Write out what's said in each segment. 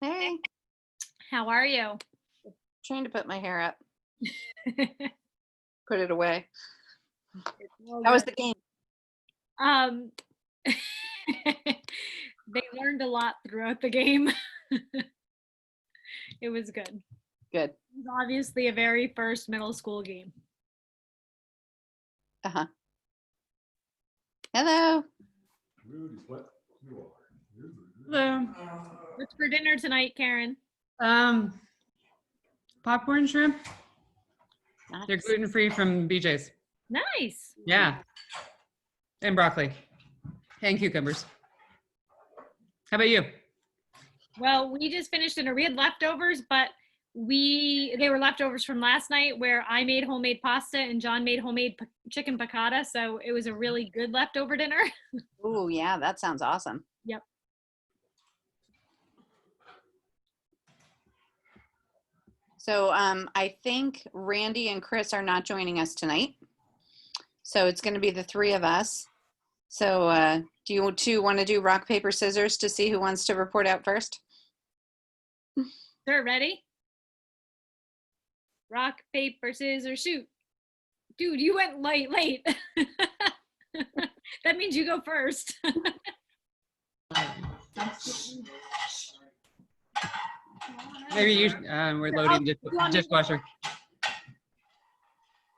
Hey, How are you? trying to put my hair up, put it away. Well, How was good. the game? Um, they learned a lot throughout the game. It was good. Good. It was obviously a very first middle school game. Uh-huh. Hello. Hello. What's for dinner tonight, Karen? Um, Popcorn shrimp. They're Nice. gluten-free from BJ's. Nice. Yeah. And broccoli. And cucumbers. How about you? Well, we just finished dinner. We had leftovers, but they were leftovers from last night where I made homemade pasta and John made homemade chicken piccata. So it was a really good leftover dinner. Ooh, yeah, that sounds awesome. Yep. So I think Randy and Chris are not joining us tonight. So it's going to be the three of us. So do you two want to do rock, paper, scissors to see who wants to report out first? Sure, ready? Rock, paper, scissors, shoot. Dude, you went late. That means you go first. Maybe you, we're loading dishwasher.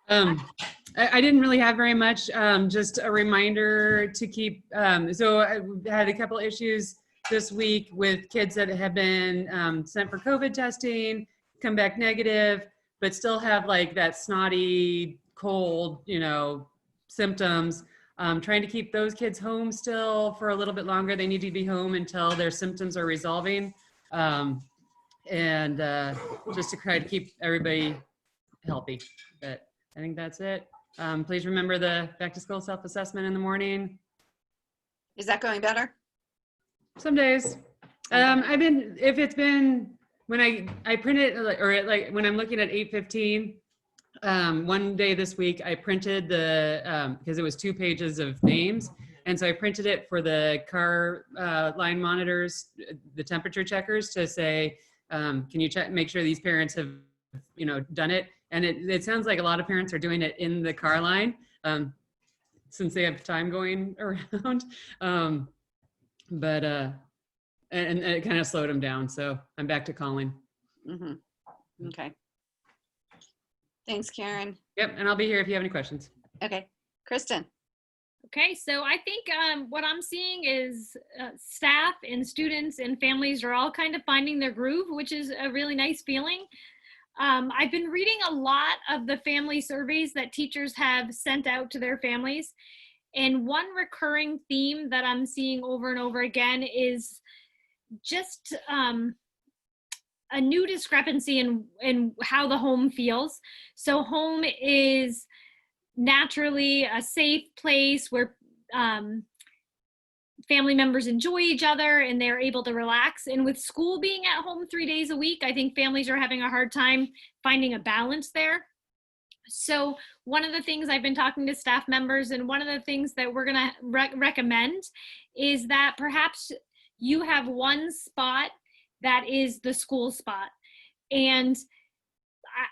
I didn't really have very much, just a reminder to keep, so I had a couple issues this week with kids that have been sent for COVID testing, come back negative, but still have like that snotty cold, symptoms. Trying to keep those kids home still for a little bit longer. They need to be home until their symptoms are resolving. And just to try to keep everybody healthy. But I think that's it. Please remember the back to school self-assessment in the morning. Is that going better? Some days. If it's been, when I print it, or like when I'm looking at 8:15, one day this week I printed because it was 2 pages of names. And so I printed it for the car line monitors, the temperature checkers, to say, can you check, make sure these parents have, done it? And it sounds like a lot of parents are doing it in the car line, since they have time going around. And it kind of slowed them down. So I'm back to calling. Mm-hmm. Okay. Thanks, Karen. Yep, and I'll be here if you have any questions. Okay. Kristen. Okay, so I think what I'm seeing is staff and students and families are all kind of finding their groove, which is a really nice feeling. I've been reading a lot of the family surveys that teachers have sent out to their families. And one recurring theme that I'm seeing over and over again is just a new discrepancy in how the home feels. So home is naturally a safe place where family members enjoy each other and they're able to relax. And with school being at home 3 days a week, I think families are having a hard time finding a balance there. So one of the things I've been talking to staff members, and one of the things that we're going to recommend is that perhaps you have one spot that is the school spot. And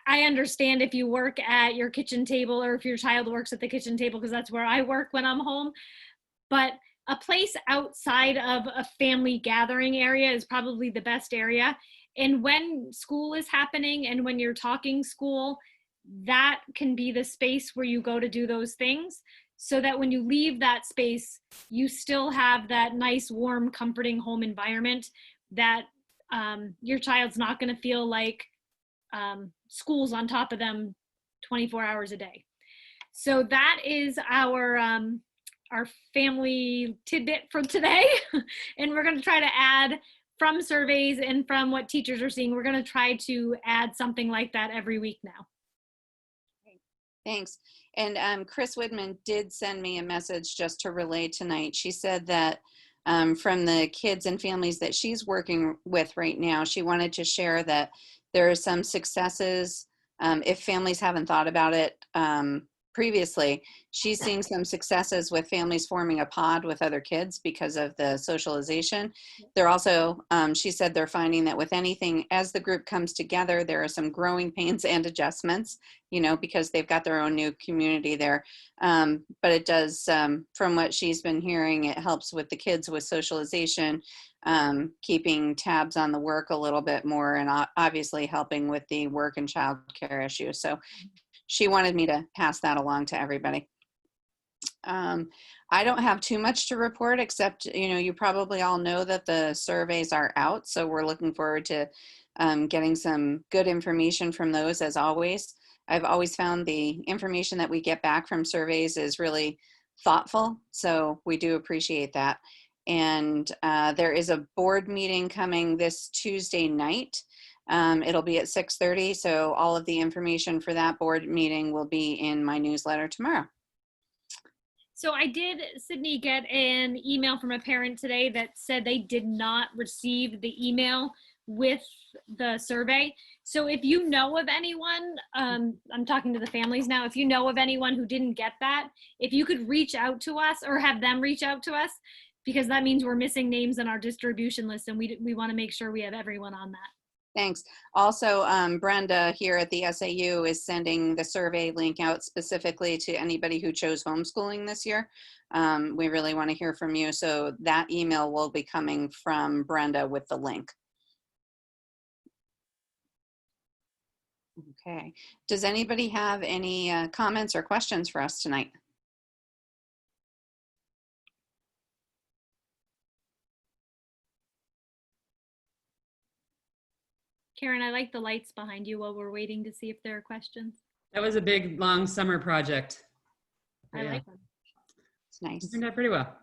I understand if you work at your kitchen table or if your child works at the kitchen table, because that's where I work when I'm home. But a place outside of a family gathering area is probably the best area. And when school is happening and when you're talking school, that can be the space where you go to do those things, so that when you leave that space, you still have that nice, warm, comforting home environment that your child's not going to feel like school's on top of them 24 hours a day. So that is our family tidbit for today. And we're going to try to add, from surveys and from what teachers are seeing, we're going to try to add something like that every week now. Thanks. And Chris Woodman did send me a message just to relay tonight. She said that from the kids and families that she's working with right now, she wanted to share that there are some successes, if families haven't thought about it, previously, she's seeing some successes with families forming a pod with other kids because of the socialization. They're also, she said they're finding that with anything, as the group comes together, there are some growing pains and adjustments, you know, because they've got their own new community there. But it does, from what she's been hearing, it helps with the kids with socialization, keeping tabs on the work a little bit more, and obviously helping with the work and child care issues. So she wanted me to pass that along to everybody. I don't have too much to report, except, you know, you probably all know that the surveys are out. So we're looking forward to getting some good information from those, as always. I've always found the information that we get back from surveys is really thoughtful. So we do appreciate that. And there is a board meeting coming this Tuesday night. It'll be at 6:30, so all of the information for that board meeting will be in my newsletter tomorrow. So I did, Sydney, get an email from a parent today that said they did not receive the email with the survey. So if you know of anyone, I'm talking to the families now, if you know of anyone who didn't get that, if you could reach out to us or have them reach out to us, because that means we're missing names in our distribution list, and we want to make sure we have everyone on that. Thanks. Also, Brenda here at the SAU is sending the survey link out specifically to anybody who chose homeschooling this year. We really want to hear from you. So that email will be coming from Brenda with the link. Okay. Does anybody have any comments or questions for us tonight? Karen, I like the lights behind you while we're waiting to see if there are questions. That was a big, long summer project. I like them. It's nice. It turned out pretty well.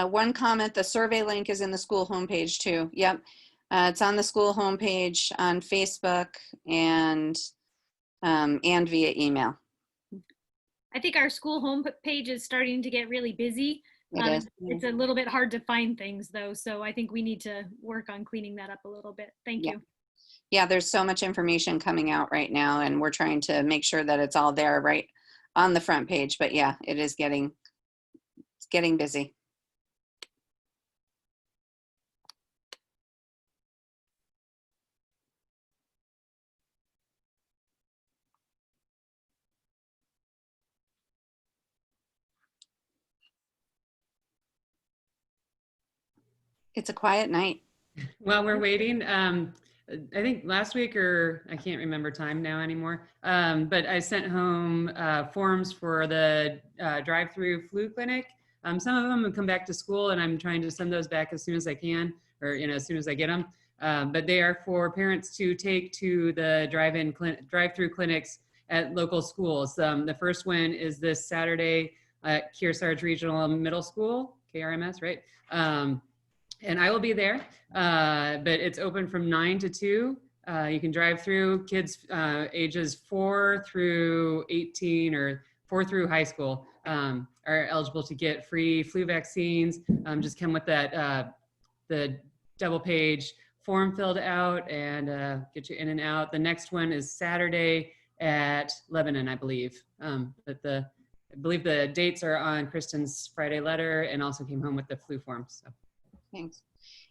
One comment, the survey link is in the school homepage too. Yep. It's on the school homepage on Facebook and via email. I think our school homepage is starting to get really busy. It is. It's a little bit hard to find things though, so I think we need to work on cleaning that up a little bit. Thank you. Yeah, there's so much information coming out right now, and we're trying to make sure that it's all there right on the front page. But yeah, it's getting busy. It's a quiet night. While we're waiting, I think last week, or I can't remember time now anymore, but I sent home forms for the DriveThru Flu Clinic. Some of them have come back to school, and I'm trying to send those back as soon as I can, or as soon as I get them. But they are for parents to take to the drive-through clinics at local schools. The first one is this Saturday at Kearsarge Regional Middle School, KRMS, right? And I will be there, but it's open from 9 to 2. You can drive through. Kids ages 4 through 18 or 4 through high school are eligible to get free flu vaccines. Just come with that the double page form filled out and get you in and out. The next one is Saturday at Lebanon, I believe. But I believe the dates are on Kristen's Friday letter, and also came home with the flu form. So. Thanks.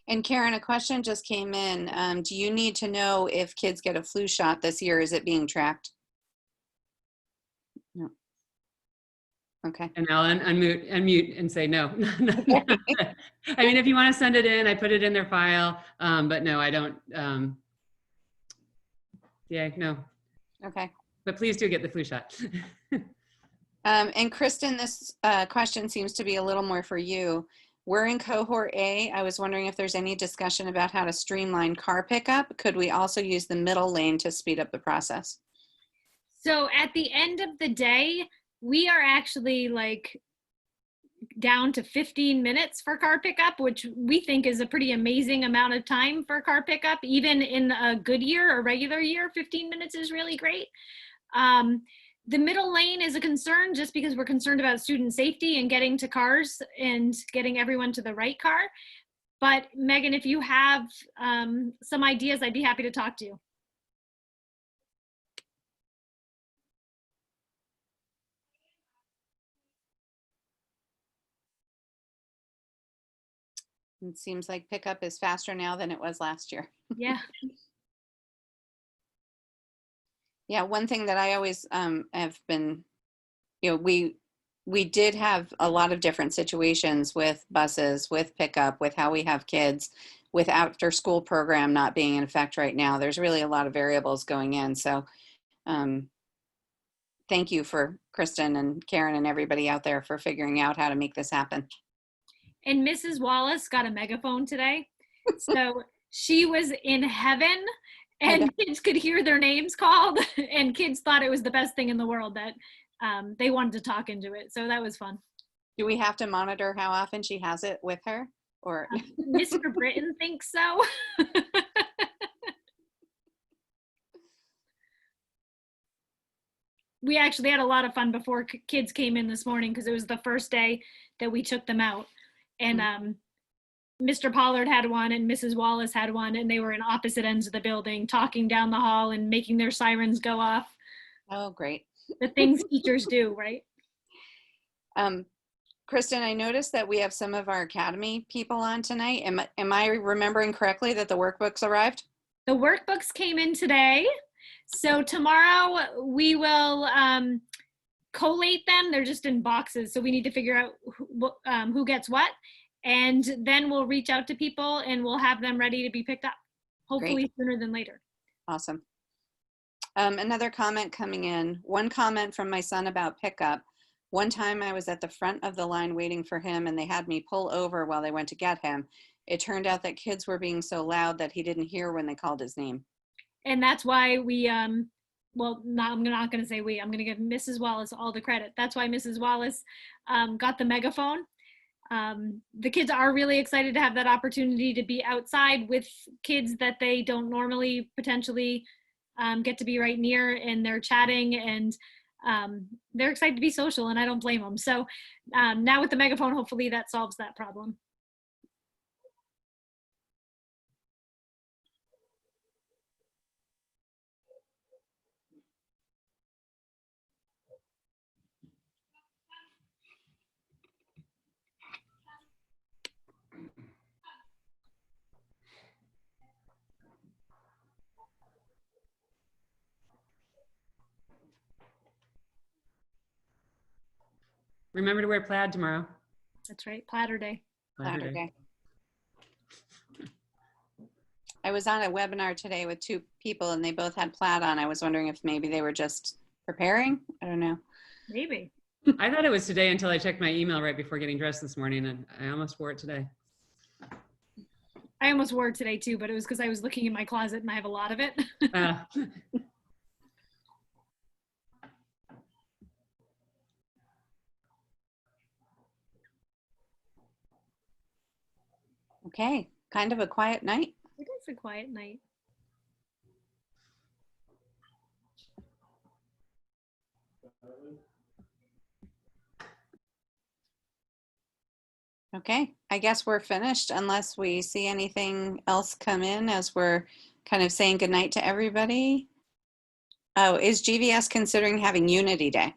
And Karen, a question just came in. Do you need to know if kids get a flu shot this year? Is it being tracked? No. Okay. And I'll unmute and say no. I mean, if you want to send it in, I put it in their file, but no, I don't. Yeah, no. Okay. But please do get the flu shot. And Kristen, this question seems to be a little more for you. We're in cohort A. I was wondering if there's any discussion about how to streamline car pickup. Could we also use the middle lane to speed up the process? So at the end of the day, we are actually like down to 15 minutes for car pickup, which we think is a pretty amazing amount of time for car pickup. Even in a good year or regular year, 15 minutes is really great. The middle lane is a concern just because we're concerned about student safety and getting to cars and getting everyone to the right car. But Megan, if you have some ideas, I'd be happy to talk to you. It seems like pickup is faster now than it was last year. Yeah. Yeah, one thing that I always have been, we did have a lot of different situations with buses, with pickup, with how we have kids, with after school program not being in effect right now. There's really a lot of variables going in. So thank you for Kristen and Karen and everybody out there for figuring out how to make this happen. And Mrs. Wallace got a megaphone today. So she was in heaven and kids could hear their names called and kids thought it was the best thing in the world that they wanted to talk into it. So that was fun. Do we have to monitor how often she has it with her? Or Mr. Britton thinks so. We actually had a lot of fun before kids came in this morning because it was the first day that we took them out. And Mr. Pollard had one and Mrs. Wallace had one, and they were in opposite ends of the building talking down the hall and making their sirens go off. Oh, great. The things teachers do, right? Kristen, I noticed that we have some of our Academy people on tonight. Am I remembering correctly that the workbooks arrived? The workbooks came in today. So tomorrow we will collate them. They're just in boxes. So we need to figure out who gets what. And then we'll reach out to people and we'll have them ready to be picked up, hopefully Great. sooner than later. Awesome. Another comment coming in. One comment from my son about pickup. One time I was at the front of the line waiting for him and they had me pull over while they went to get him. It turned out that kids were being so loud that he didn't hear when they called his name. And that's why we, I'm not going to say we, I'm going to give Mrs. Wallace all the credit. That's why Mrs. Wallace got the megaphone. The kids are really excited to have that opportunity to be outside with kids that they don't normally potentially get to be right near, and they're chatting and they're excited to be social, and I don't blame them. So now with the megaphone, hopefully that solves that problem. Remember to wear plaid tomorrow. That's right, Platter Day. Platter Day. I was on a webinar today with two people and they both had plaid on. I was wondering if maybe they were just preparing. I don't know. Maybe. I thought it was today until I checked my email right before getting dressed this morning, and I almost wore it today. I almost wore it today too, but it was because I was looking in my closet and I have a lot of it. Okay, kind of a quiet night. It is a quiet night. Okay, I guess we're finished unless we see anything else come in as we're kind of saying goodnight to everybody. Oh, is GVS considering having Unity Day?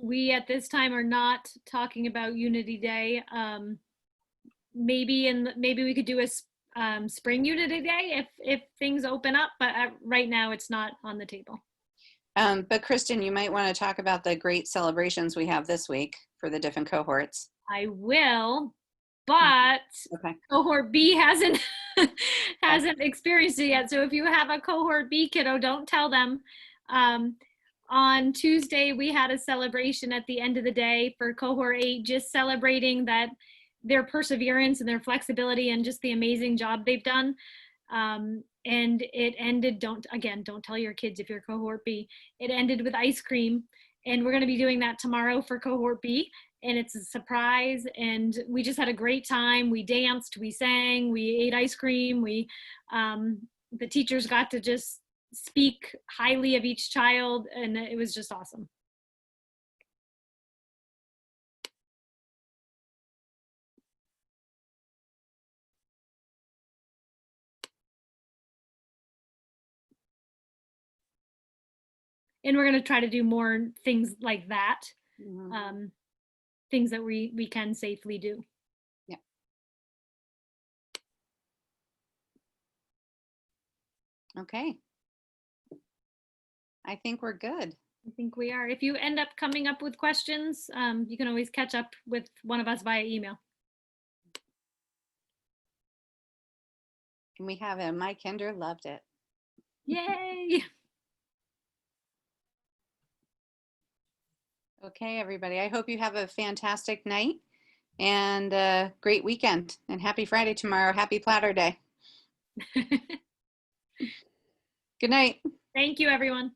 We at this time are not talking about Unity Day. Maybe we could do a spring Unity Day if things open up, but right now it's not on the table. But Kristen, you might want to talk about the great celebrations we have this week for the different cohorts. I will, but okay. Cohort B hasn't experienced it yet. So if you have a Cohort B kiddo, don't tell them. On Tuesday, we had a celebration at the end of the day for Cohort 8, just celebrating that their perseverance and their flexibility and just the amazing job they've done. And it ended, don't tell your kids if you're Cohort B. It ended with ice cream, and we're going to be doing that tomorrow for Cohort B. And it's a surprise, and we just had a great time. We danced, we sang, we ate ice cream. The teachers got to just speak highly of each child, and it was just awesome. And we're going to try to do more things like that. Mm-hmm. Things that we can safely do. Yeah. Okay. I think we're good. I think we are. If you end up coming up with questions, you can always catch up with one of us via email. And we have a Mike Hinder loved it. Yay! Okay, everybody. I hope you have a fantastic night and a great weekend. And happy Friday tomorrow. Happy Platter Day. Good night. Thank you, everyone.